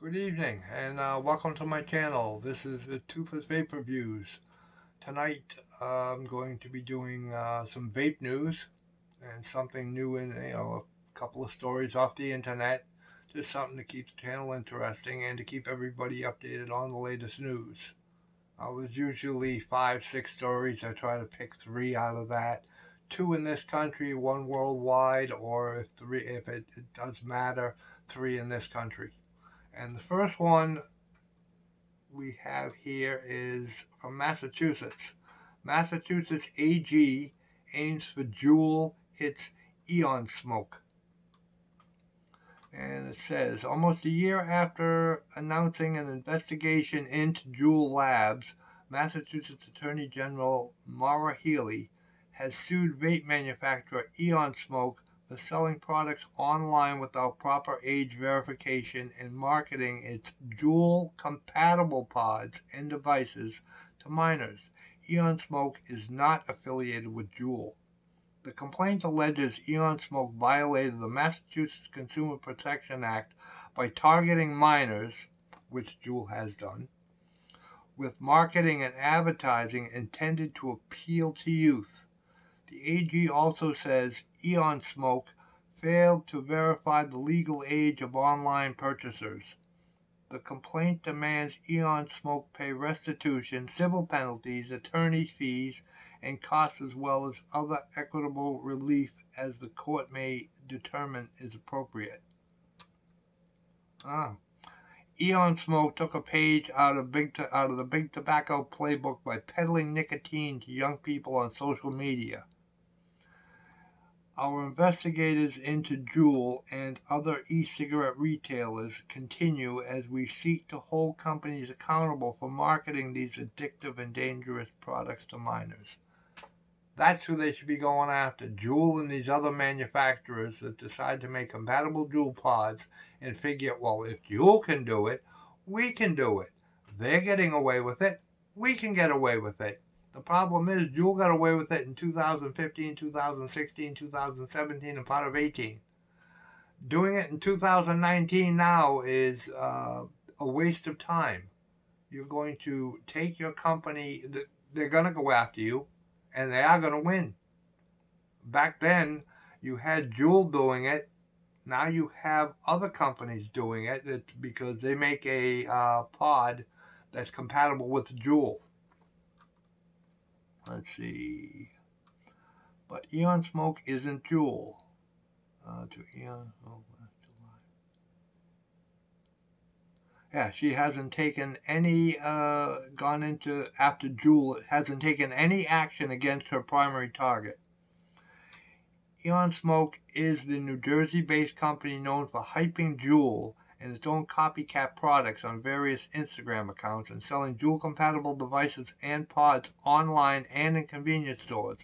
Good evening and welcome to my channel. This is the Toothless Vape Reviews. Tonight I'm going to be doing some vape news and something new in, a couple of stories off the internet. Just something to keep the channel interesting and to keep everybody updated on the latest news. There's usually 5, 6 stories. I try to pick 3 out of that. 2 in this country, 1 worldwide, or if it does matter, 3 in this country. And the first one we have here is from Massachusetts. Massachusetts AG aims for Juul hits Eon smoke. And it says, almost a year after announcing an investigation into Juul Labs, Massachusetts Attorney General Maura Healey has sued vape manufacturer Eon Smoke for selling products online without proper age verification and marketing its Juul-compatible pods and devices to minors. Eon Smoke is not affiliated with Juul. The complaint alleges Eon Smoke violated the Massachusetts Consumer Protection Act by targeting minors, which Juul has done, with marketing and advertising intended to appeal to youth. The AG also says Eon Smoke failed to verify the legal age of online purchasers. The complaint demands Eon Smoke pay restitution, civil penalties, attorney fees, and costs as well as other equitable relief as the court may determine is appropriate. Eon Smoke took a page out of the Big Tobacco playbook by peddling nicotine to young people on social media. Our investigations into Juul and other e-cigarette retailers continue as we seek to hold companies accountable for marketing these addictive and dangerous products to minors. That's who they should be going after, Juul and these other manufacturers that decide to make compatible Juul pods and figure, well, if Juul can do it, we can do it. They're getting away with it. We can get away with it. The problem is Juul got away with it in 2015, 2016, 2017, and part of 18. Doing it in 2019 now is a waste of time. You're going to take your company, they're going to go after you, and they are going to win. Back then, you had Juul doing it. Now you have other companies doing it. It's because they make a pod that's compatible with Juul. Let's see. But Eon Smoke isn't Juul. To Eon. Oh, last July. Yeah, she hasn't taken any, gone into, after Juul, hasn't taken any action against her primary target. Eon Smoke is the New Jersey-based company known for hyping Juul and its own copycat products on various Instagram accounts and selling Juul-compatible devices and pods online and in convenience stores.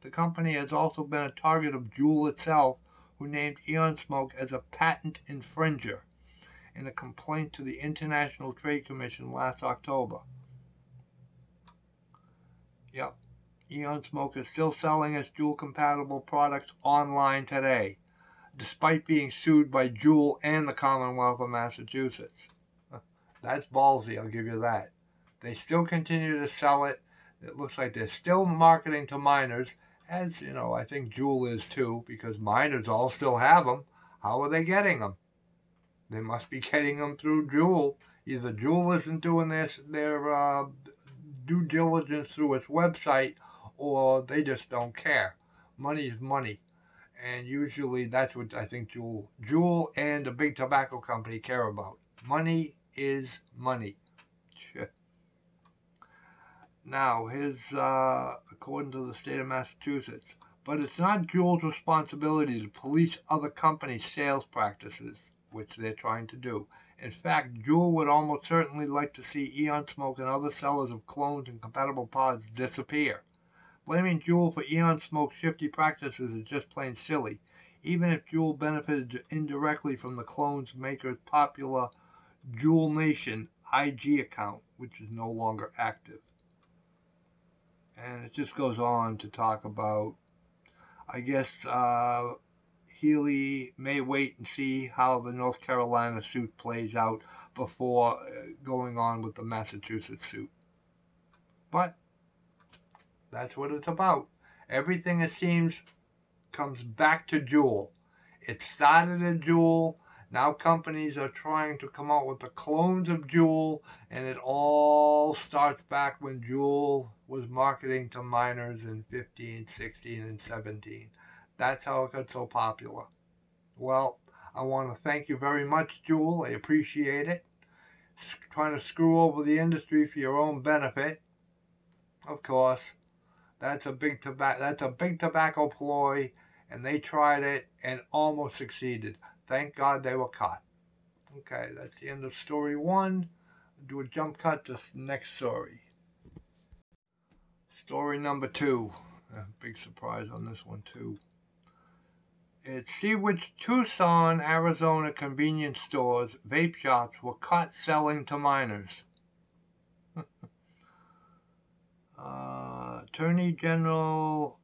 The company has also been a target of Juul itself, who named Eon Smoke as a patent infringer in a complaint to the International Trade Commission last October. Yep. Eon Smoke is still selling its Juul-compatible products online today, despite being sued by Juul and the Commonwealth of Massachusetts. That's ballsy, I'll give you that. They still continue to sell it. It looks like they're still marketing to minors, as, I think Juul is too, because minors all still have them. How are they getting them? They must be getting them through Juul. Either Juul isn't doing their due diligence through its website, or they just don't care. Money is money. And usually that's what I think Juul and the big tobacco company care about. Money is money. Now, according to the state of Massachusetts, but it's not Juul's responsibility to police other companies' sales practices, which they're trying to do. In fact, Juul would almost certainly like to see Eon Smoke and other sellers of clones and compatible pods disappear. Blaming Juul for Eon Smoke's shifty practices is just plain silly, even if Juul benefited indirectly from the clones maker's popular Juul Nation IG account, which is no longer active. And it just goes on to talk about, I guess, Healy may wait and see how the North Carolina suit plays out before going on with the Massachusetts suit. But that's what it's about. Everything, it seems, comes back to Juul. It started at Juul. Now companies are trying to come out with the clones of Juul, and it all starts back when Juul was marketing to minors in 15, 16, and 17. That's how it got so popular. Well, I want to thank you very much, Juul. I appreciate it. Trying to screw over the industry for your own benefit. Of course, that's a big tobacco ploy, and they tried it and almost succeeded. Thank God they were caught. Okay, that's the end of story one. Do a jump cut to the next story. Story number two. Big surprise on this one too. It's see which Tucson, Arizona convenience stores, vape shops were caught selling to minors. Attorney General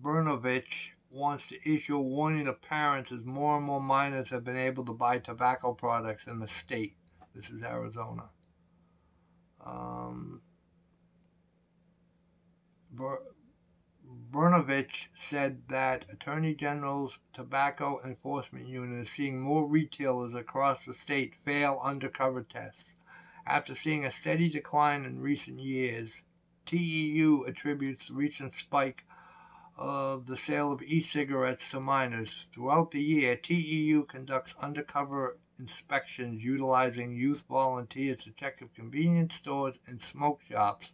Brnovich wants to issue a warning to parents as more and more minors have been able to buy tobacco products in the state. This is Arizona. Brnovich said that Attorney General's Tobacco Enforcement Unit is seeing more retailers across the state fail undercover tests. After seeing a steady decline in recent years, TEU attributes the recent spike of the sale of e-cigarettes to minors. Throughout the year, TEU conducts undercover inspections utilizing youth volunteers to check if convenience stores and smoke shops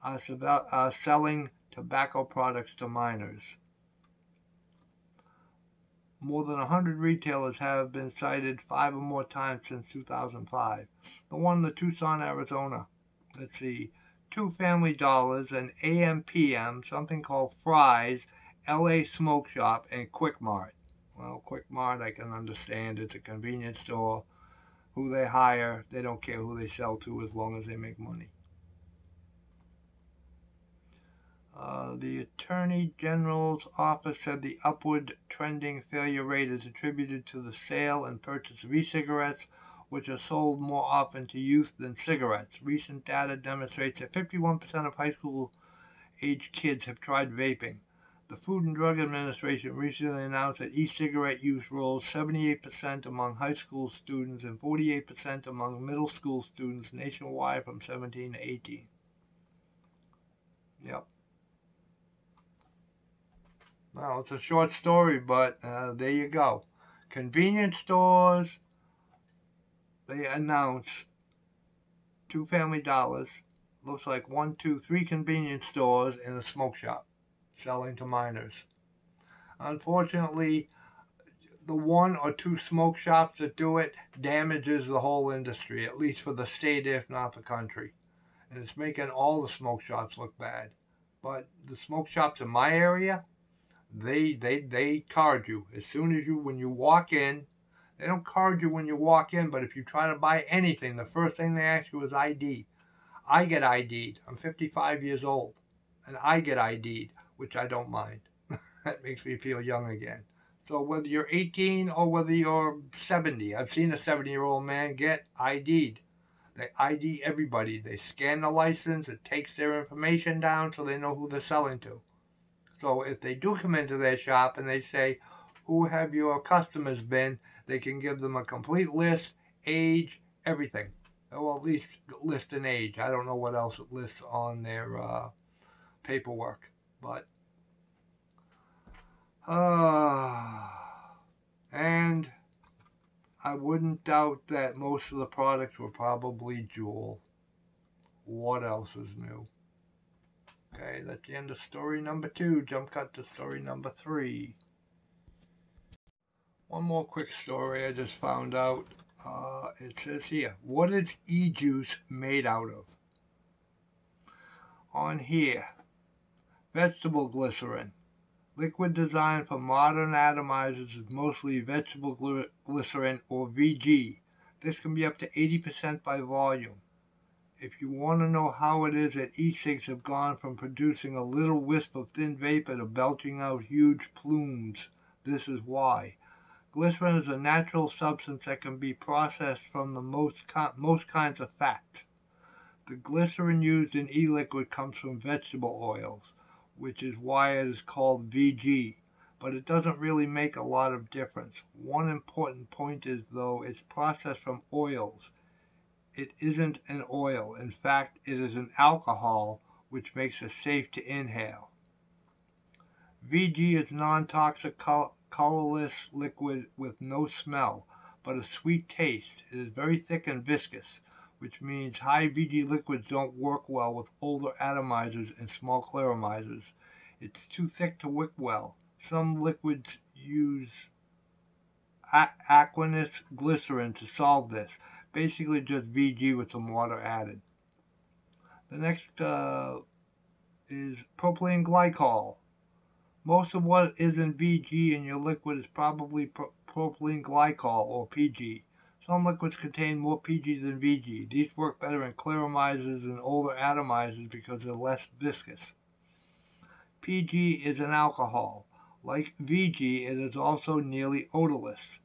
are selling tobacco products to minors. More than 100 retailers have been cited 5 or more times since 2005. The one in Tucson, Arizona. Let's see. Two Family Dollars, an AM/PM, something called Fry's, LA Smoke Shop, and Quick Mart. Well, Quick Mart I can understand. It's a convenience store. Who they hire, they don't care who they sell to as long as they make money. The Attorney General's office said the upward trending failure rate is attributed to the sale and purchase of e-cigarettes, which are sold more often to youth than cigarettes. Recent data demonstrates that 51% of high school-aged kids have tried vaping. The Food and Drug Administration recently announced that e-cigarette use rose 78% among high school students and 48% among middle school students nationwide from 17 to 18. Yep. Well, it's a short story, but there you go. Convenience stores, they announce Two Family Dollars, looks like 1, 2, 3 convenience stores and a smoke shop selling to minors. Unfortunately, the 1 or 2 smoke shops that do it damages the whole industry, at least for the state, if not the country. And it's making all the smoke shops look bad. But the smoke shops in my area, they card you as soon as when you walk in. They don't card you when you walk in, but if you try to buy anything, the first thing they ask you is ID. I get ID'd. I'm 55 years old, and I get ID'd, which I don't mind. That makes me feel young again. So whether you're 18 or whether you're 70, I've seen a 70-year-old man get ID'd. They ID everybody. They scan the license. It takes their information down so they know who they're selling to. So if they do come into their shop and they say, who have your customers been, they can give them a complete list, age, everything. Well, at least list an age. I don't know what else it lists on their paperwork. But, and I wouldn't doubt that most of the products were probably Juul. What else is new? Okay, that's the end of story number 2. Jump cut to story number 3. One more quick story I just found out. It says here, what is e-juice made out of? On here, vegetable glycerin. Liquid designed for modern atomizers is mostly vegetable glycerin or VG. This can be up to 80% by volume. If you want to know how it is that e-cigs have gone from producing a little wisp of thin vapor to belching out huge plumes, This is why. Glycerin is a natural substance that can be processed from the most kinds of fat. The glycerin used in e-liquid comes from vegetable oils, which is why it is called VG, but it doesn't really make a lot of difference. One important point is, though, it's processed from oils. It isn't an oil. In fact, it is an alcohol, which makes it safe to inhale. VG is non-toxic, colorless liquid with no smell, but a sweet taste. It is very thick and viscous, which means high VG liquids don't work well with older atomizers and small claromizers. It's too thick to wick well. Some liquids use aqueous glycerin to solve this. Basically just VG with some water added. The next is propylene glycol. Most of what is in VG in your liquid is probably propylene glycol, or PG. Some liquids contain more PG than VG. These work better in claromizers and older atomizers because they're less viscous. PG is an alcohol. Like VG, it is also nearly odorless.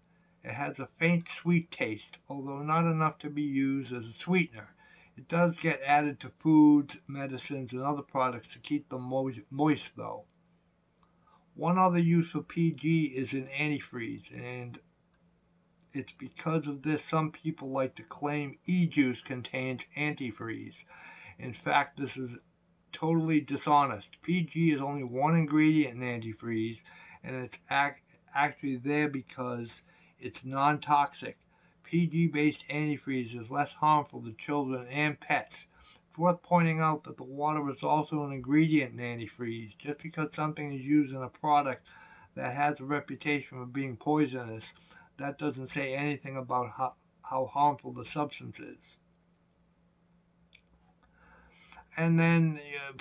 It has a faint sweet taste, although not enough to be used as a sweetener. It does get added to foods, medicines, and other products to keep them moist though. One other use for PG is in antifreeze, and it's because of this some people like to claim e-juice contains antifreeze. In fact, this is totally dishonest. PG is only one ingredient in antifreeze, and it's actually there because it's non-toxic. PG-based antifreeze is less harmful to children and pets. It's worth pointing out that the water is also an ingredient in antifreeze. Just because something is used in a product that has a reputation for being poisonous, that doesn't say anything about how harmful the substance is. And then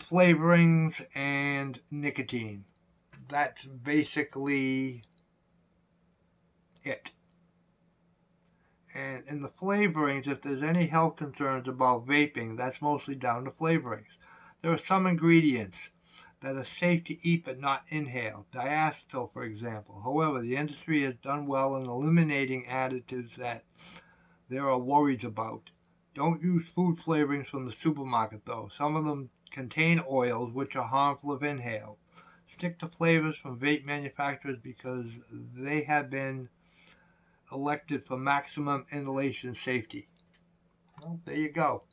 flavorings and nicotine. That's basically it. And in the flavorings, if there's any health concerns about vaping, that's mostly down to flavorings. There are some ingredients that are safe to eat but not inhale, diacetyl for example. However, the industry has done well in eliminating additives that there are worries about. Don't use food flavorings from the supermarket though. Some of them contain oils which are harmful if inhaled. Stick to flavors from vape manufacturers because they have been elected for maximum inhalation safety. Well, there you go.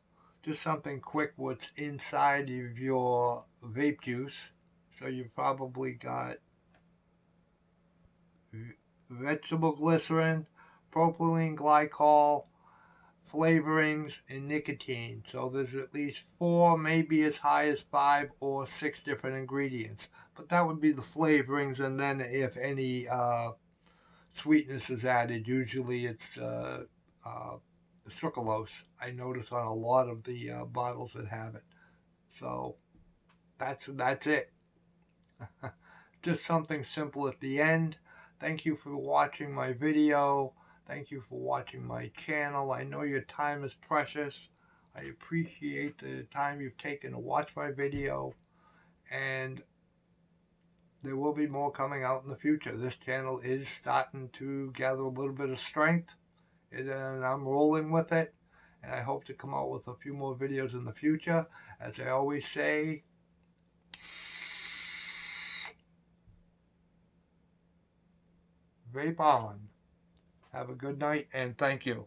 Just something quick what's inside of your vape juice. So you've probably got vegetable glycerin, propylene glycol, flavorings, and nicotine. So there's at least 4, maybe as high as 5 or 6 different ingredients. But that would be the flavorings, and then if any sweetness is added, usually it's sucralose. I notice on a lot of the bottles that have it. So that's it. Just something simple at the end. Thank you for watching my video. Thank you for watching my channel. I know your time is precious. I appreciate the time you've taken to watch my video, and there will be more coming out in the future. This channel is starting to gather a little bit of strength, and I'm rolling with it, and I hope to come out with a few more videos in the future. As I always say, vape on. Have a good night, and thank you.